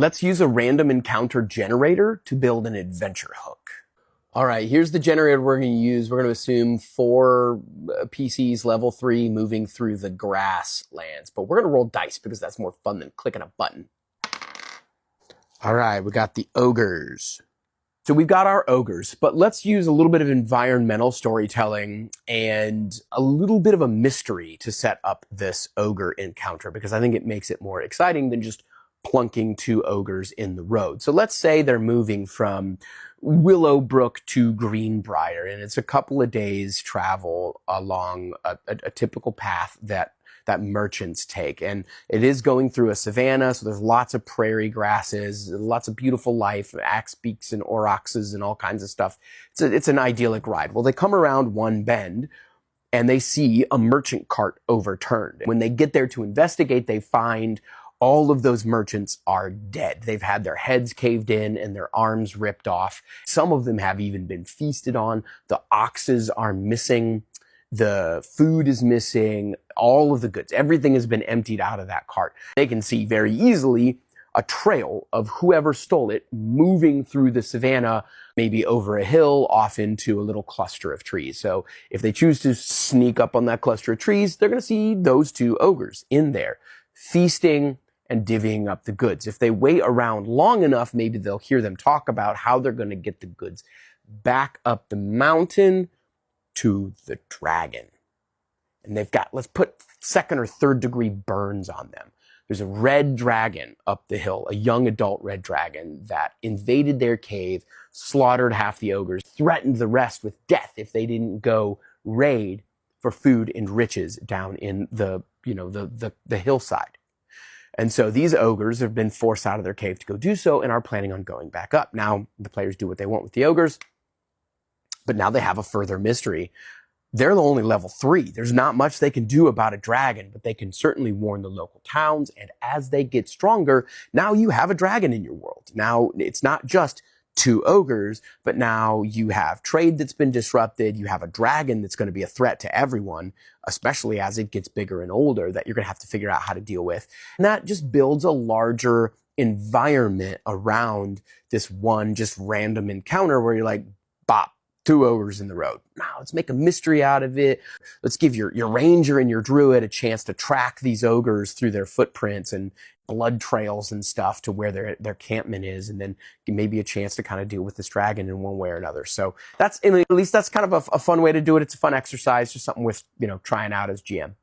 Let's use a random encounter generator to build an adventure hook. All right, here's the generator we're going to use. We're going to assume 4 PCs level 3 moving through the grasslands, but we're going to roll dice because that's more fun than clicking a button. All right, we got the ogres. So we've got our ogres, but let's use a little bit of environmental storytelling and a little bit of a mystery to set up this ogre encounter, because I think it makes it more exciting than just plunking 2 ogres in the road. So let's say they're moving from Willowbrook to Greenbrier, and it's a couple of days travel along a typical path that merchants take. And it is going through a savanna, so there's lots of prairie grasses, lots of beautiful life, axe beaks and aurochses and all kinds of stuff. It's an idyllic ride. Well, they come around one bend and they see a merchant cart overturned. When they get there to investigate, they find all of those merchants are dead. They've had their heads caved in and their arms ripped off. Some of them have even been feasted on. The oxes are missing. The food is missing. All of the goods. Everything has been emptied out of that cart. They can see very easily a trail of whoever stole it moving through the savanna, maybe over a hill off into a little cluster of trees. So if they choose to sneak up on that cluster of trees, they're going to see those 2 ogres in there feasting and divvying up the goods. If they wait around long enough, maybe they'll hear them talk about how they're going to get the goods back up the mountain to the dragon. And they've got, let's put 2nd or 3rd degree burns on them. There's a red dragon up the hill, a young adult red dragon that invaded their cave, slaughtered half the ogres, threatened the rest with death if they didn't go raid for food and riches down in the hillside. And so these ogres have been forced out of their cave to go do so and are planning on going back up. Now, the players do what they want with the ogres, but now they have a further mystery. They're only level 3. There's not much they can do about a dragon, but they can certainly warn the local towns. And as they get stronger, now you have a dragon in your world. Now, it's not just 2 ogres, but now you have trade that's been disrupted. You have a dragon that's going to be a threat to everyone, especially as it gets bigger and older, that you're going to have to figure out how to deal with. And that just builds a larger environment around this one just random encounter where you're like, bop, 2 ogres in the road. Now let's make a mystery out of it. Let's give your ranger and your druid a chance to track these ogres through their footprints and blood trails and stuff to where their campment is, and then maybe a chance to kind of deal with this dragon in one way or another. So at least that's kind of a fun way to do it. It's a fun exercise, just something with, trying out as GM.